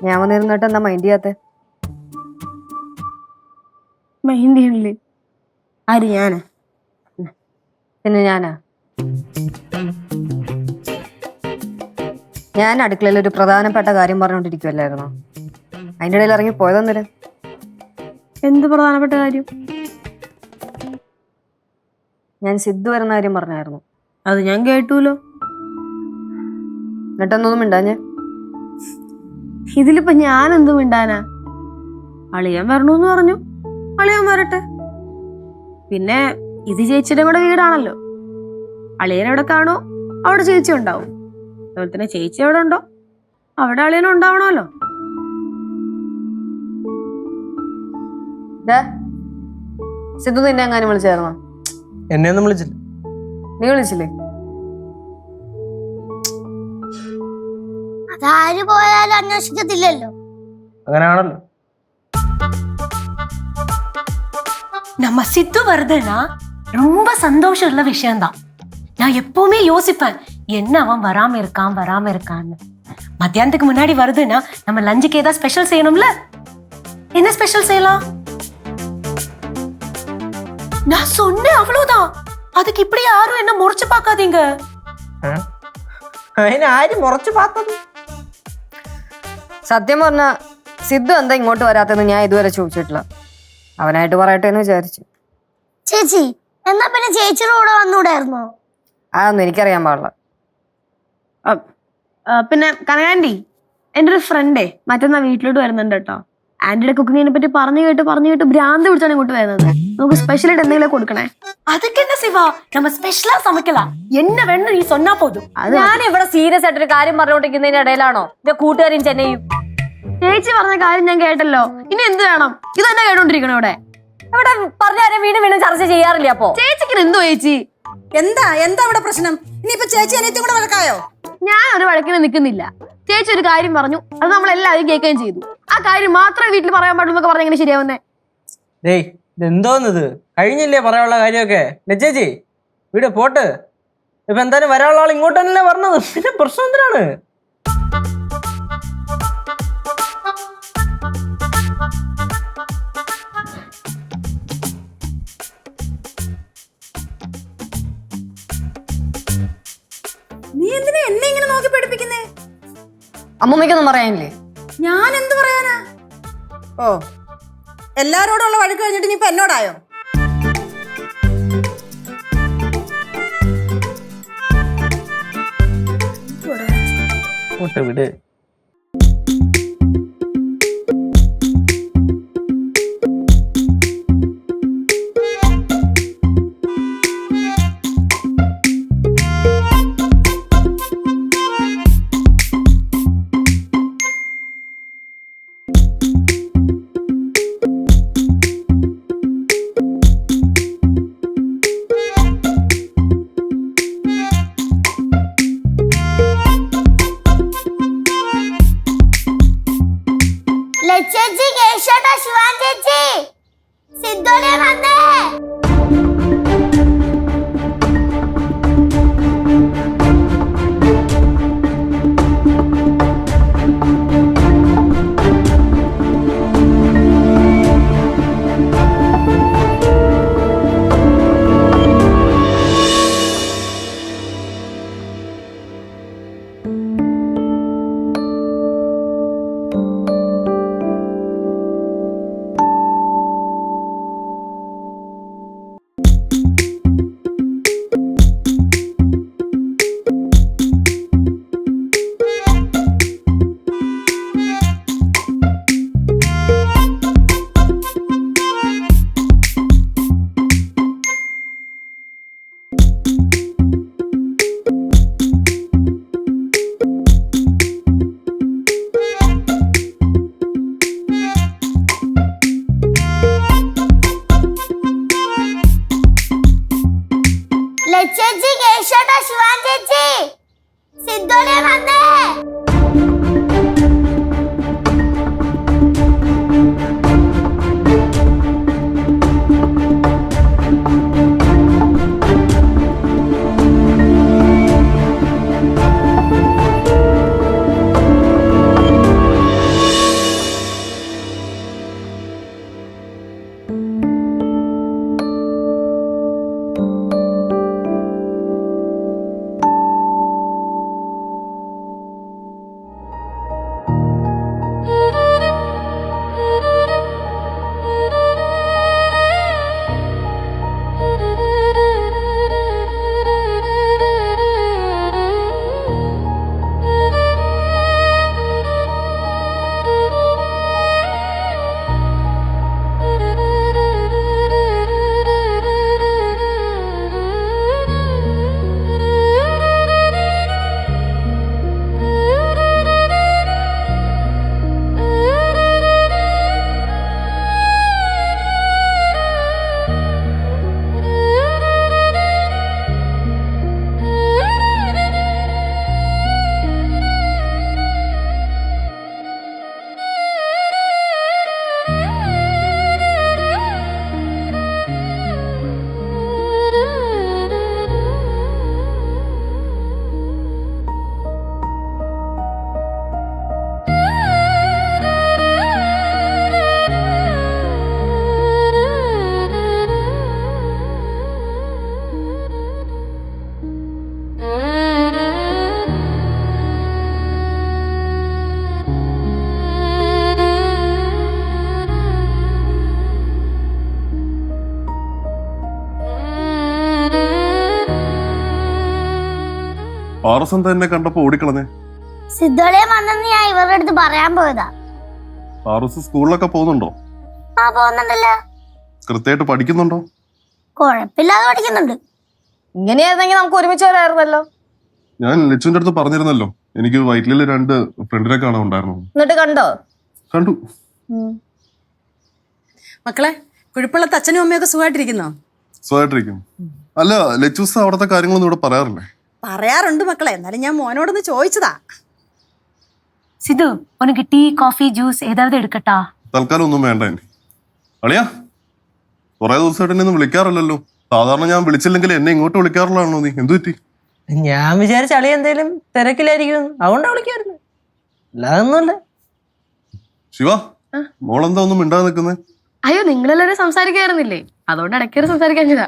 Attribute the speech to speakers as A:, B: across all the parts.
A: ഞാൻ വന്നിരുന്നിട്ട് എന്താ മൈൻഡ് ചെയ്യാത്ത?
B: മൈൻഡ് ചെയ്യണില്ലേ? ആര്? ഞാനാ?
A: പിന്നെ ഞാൻ അടുക്കളയിൽ ഒരു പ്രധാനപ്പെട്ട കാര്യം പറഞ്ഞുകൊണ്ടിരിക്കുവല്ലായിരുന്നോ? അതിൻ്റെ ഇടയിൽ ഇറങ്ങി പോയതെന്നില്ല.
B: എന്ത് പ്രധാനപ്പെട്ട കാര്യം?
A: ഞാൻ സിദ്ധു വരുന്ന കാര്യം പറഞ്ഞായിരുന്നു.
B: അത് ഞാൻ കേട്ടൂലോ.
A: എന്നിട്ടൊന്നും മിണ്ടാഞ്ഞേ?
B: ഇതിലിപ്പോ ഞാൻ എന്തും മിണ്ടാനാ? അളിയൻ വരണൂന്ന് പറഞ്ഞു, അളിയൻ വരട്ടെ. പിന്നെ ഇത് ചേച്ചിയുടെ കൂടെ വീടാണല്ലോ. അളിയൻ എവിടെ കാണോ അവിടെ ചേച്ചി ഉണ്ടാവും. അതുപോലെ തന്നെ ചേച്ചി എവിടെ ഉണ്ടോ അവിടെ അളിയനും ഉണ്ടാവണമല്ലോ.
A: സിദ്ധു നിന്നെ എങ്ങാനും വിളിച്ചായിരുന്നോ?
C: എന്നെ ഒന്നും വിളിച്ചില്ല.
A: നീ വിളിച്ചില്ലേ?
D: അതാര് പോയാലും അന്വേഷിക്കത്തില്ലല്ലോ.
C: അങ്ങനെയാണല്ലോ.
E: நம்ம சித்து வருதுன்னா ரொம்ப சந்தோஷம் உள்ள விஷயம்தான். நான் எப்பவுமே யோசிப்பேன், என்ன அவன் வராம இருக்கான்னு. மத்தியானத்துக்கு முன்னாடி வருதுன்னா நம்ம லஞ்சுக்கு ஏதாவது ஸ்பெஷல் செய்யணும்ல. என்ன ஸ்பெஷல் செய்யலாம்? நான் சொன்னேன், அவ்வளவுதான். அதுக்கு இப்படி யாரும் என்ன முறைச்சு பார்க்காதீங்க.
C: അതിന് ആര് മുറച്ചു പാത്തത്?
A: സത്യം പറഞ്ഞ സിദ്ധു എന്താ ഇങ്ങോട്ട് വരാത്തെന്ന് ഞാൻ ഇതുവരെ ചോദിച്ചിട്ടില്ല. അവനായിട്ട് പറയട്ടെ എന്ന് വിചാരിച്ചു.
D: ചേച്ചി എന്നാ പിന്നെ ചേച്ചിയുടെ കൂടെ വന്നൂടായിരുന്നോ?
A: അതൊന്നും എനിക്കറിയാൻ പാടില്ല.
B: പിന്നെ കനകാൻറ്റി, എൻ്റെ ഒരു ഫ്രണ്ടേ മറ്റന്നാ വീട്ടിലോട്ട് വരുന്നുണ്ട് കേട്ടോ. ആന്റിയുടെ കുക്കിങ്ങിനെ പറ്റി പറഞ്ഞു കേട്ട് ഭ്രാന്ത് പിടിച്ചാണ് ഇങ്ങോട്ട് വരുന്നത്. നമുക്ക് സ്പെഷ്യലായിട്ട് എന്തെങ്കിലും കൊടുക്കണേ.
E: அதுக்கு என்ன சிவா, நம்ம ஸ்பெஷலா சமைக்கலாம். என்ன வேணும் நீ சொன்னா போதும்.
A: ഞാൻ ഇവിടെ സീരിയസ് ആയിട്ടൊരു കാര്യം പറഞ്ഞുകൊണ്ടിരിക്കുന്നതിന്റെ ഇടയിലാണോ എന്റെ കൂട്ടുകാരും ചെന്നൈയും?
B: ചേച്ചി പറഞ്ഞ കാര്യം ഞാൻ കേട്ടല്ലോ. ഇനി എന്ത് വേണം? ഇത് തന്നെ കേട്ടോണ്ടിരിക്കണോ ഇവിടെ?
A: ഇവിടെ പറഞ്ഞാലും വീണ്ടും ചർച്ച ചെയ്യാറില്ല. അപ്പോ
B: ചേച്ചിക്ക് എന്തോ ചേച്ചി?
F: എന്താ ഇവിടെ പ്രശ്നം? ഇനിയിപ്പോ ചേച്ചി അനിയത്തിയും കൂടെ വഴക്കായോ?
B: ഞാൻ ഒരു വഴക്കിന് നിൽക്കുന്നില്ല. ചേച്ചി ഒരു കാര്യം പറഞ്ഞു, അത് നമ്മളെല്ലാവരും കേൾക്കുകയും ചെയ്തു. ആ കാര്യം മാത്രമേ വീട്ടിൽ പറയാൻ പാടുള്ളൂ എന്നൊക്കെ പറഞ്ഞ എങ്ങനെ ശരിയാവുന്നേ?
C: ഡേയ്, ഇതെന്തോന്നത്? കഴിഞ്ഞില്ലേ പറയാനുള്ള കാര്യമൊക്കെ? ചേച്ചി വീട് പോട്ട്. ഇപ്പൊ എന്തായാലും വരാനുള്ള ആൾ ഇങ്ങോട്ട് തന്നെയല്ലേ പറഞ്ഞത്. പിന്നെ പ്രശ്നം എന്തിനാണ്?
F: നീ എന്തിനാ എന്നെ ഇങ്ങനെ നോക്കി പഠിപ്പിക്കുന്നേ?
A: അമ്മൂമ്മയ്ക്കൊന്നും പറയാനില്ലേ?
F: ഞാൻ എന്ത് പറയാനാ? ഓ, എല്ലാരോടുള്ള വഴക്ക് കഴിഞ്ഞിട്ട് നീ ഇപ്പൊ എന്നോടായോ?
C: പോട്ട് വിട്.
D: ലച്ചേച്ചി, കേശോട്ടാ, ശിവാൻ ചേച്ചി, സിദ്ധോനെ വന്നേ. ലച്ചേച്ചി, കേശോട്ടാ, ശിവാൻ ചേച്ചി, സിദ്ധോനെ വന്നേ.
G: പാറസ് എന്താ എന്നെ കണ്ടപ്പോ ഓടിക്കളഞ്ഞേ?
D: സിദ്ധോളെ വന്നെന്ന് ഞാൻ ഇവരുടെ അടുത്ത് പറയാൻ പോയതാ.
G: പാറസ് സ്കൂളിലൊക്കെ പോകുന്നുണ്ടോ?
D: ആ പോകുന്നുണ്ടല്ലോ.
G: കൃത്യമായിട്ട് പഠിക്കുന്നുണ്ടോ?
D: കുഴപ്പമില്ലാതെ പഠിക്കുന്നുണ്ട്.
A: ഇങ്ങനെയായിരുന്നെങ്കിൽ നമുക്ക് ഒരുമിച്ച് വരായിരുന്നല്ലോ.
G: ഞാൻ ലച്ചുവിന്റെ അടുത്ത് പറഞ്ഞിരുന്നല്ലോ, എനിക്ക് വൈറ്റിലെ 2 ഫ്രണ്ടിനെ കാണാൻ ഉണ്ടായിരുന്നു.
A: എന്നിട്ട് കണ്ടോ?
G: കണ്ടു.
F: മക്കളെ, കുഴപ്പമുള്ള അച്ഛനും അമ്മയൊക്കെ സുഖമായിട്ടിരിക്കുന്നോ?
G: സുഖമായിട്ടിരിക്കും. അല്ല, ലച്ചൂസ് അവിടുത്തെ കാര്യങ്ങളൊന്നും ഇവിടെ പറയാറില്ലേ?
F: പറയാറുണ്ട് മക്കളെ, എന്നാലും ഞാൻ മോനോടൊന്ന് ചോദിച്ചതാ.
E: സിദ്ധു, ഉനക്ക് ടീ കോഫി ജ്യൂസ് ഏതാവത് എടുക്കട്ടാ?
G: തൽക്കാലം ഒന്നും വേണ്ട. എന്നെ അളിയാ, കുറെ ദിവസമായിട്ട് എന്നെ ഒന്നും വിളിക്കാറില്ലല്ലോ. സാധാരണ ഞാൻ വിളിച്ചില്ലെങ്കിൽ എന്നെ ഇങ്ങോട്ട് വിളിക്കാറുള്ളതാണോ നീ? എന്തു പറ്റി?
C: ഞാൻ വിചാരിച്ച അളി എന്തേലും തിരക്കിലായിരിക്കും, അതുകൊണ്ടാ വിളിക്കായിരുന്നു, അല്ലാതൊന്നുമല്ല.
G: ശിവ, മോളെന്താ ഒന്നും മിണ്ടാതെ നിൽക്കുന്നേ?
B: അയ്യോ, നിങ്ങളെല്ലാവരും സംസാരിക്കാറുന്നില്ലേ, അതുകൊണ്ട് ഇടയ്ക്കേറി സംസാരിക്കാൻ ചെയ്താ.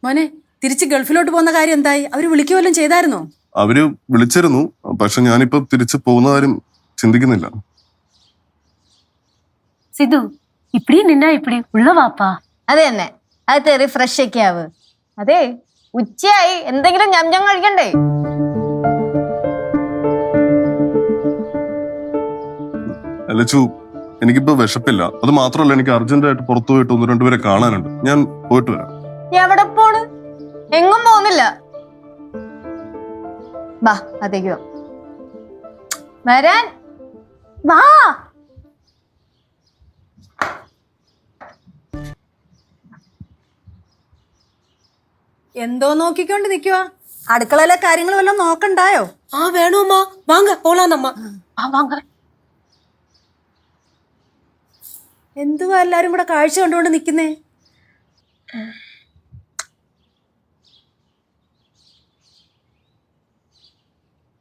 F: മോനെ, തിരിച്ച് ഗൾഫിലോട്ട് പോകുന്ന കാര്യം എന്തായി? അവര് വിളിക്കുവല്ലോ ചെയ്തായിരുന്നോ?
G: അവര് വിളിച്ചിരുന്നു, പക്ഷെ ഞാനിപ്പോ തിരിച്ചു പോകുന്ന കാര്യം ചിന്തിക്കുന്നില്ല.
E: സിദ്ധു, ഇപ്പടി നിന്നാ ഇപ്പടി ഉള്ള വാപ്പാ.
A: അത് തന്നെ, അത് റിഫ്രഷ് ഒക്കെ ആവ്. അതെ, ഉച്ചയായി, എന്തെങ്കിലും ഞം കഴിക്കണ്ടേ?
G: ലച്ചു, എനിക്കിപ്പോ വിശപ്പില്ല. അത് മാത്രമല്ല, എനിക്ക് അർജന്റായിട്ട് പുറത്തു പോയിട്ട് 1-2 പേരെ കാണാനുണ്ട്. ഞാൻ പോയിട്ട് വരാം.
A: എവിടെ പോണ്? എങ്ങും പോകുന്നില്ല. ബാ, അതേക്ക് വരാൻ. വാ.
F: എന്തോ നോക്കിക്കൊണ്ട് നിക്കുവാ? അടുക്കളയിലെ കാര്യങ്ങൾ വല്ലതും നോക്കണ്ടായോ?
E: വേണോമ്മാ, വാങ്ങ പോലാം നമ്മ. വാങ്ങ.
F: എന്തുവാ എല്ലാരും കൂടെ കാഴ്ച കണ്ടുകൊണ്ട് നിക്കുന്നേ?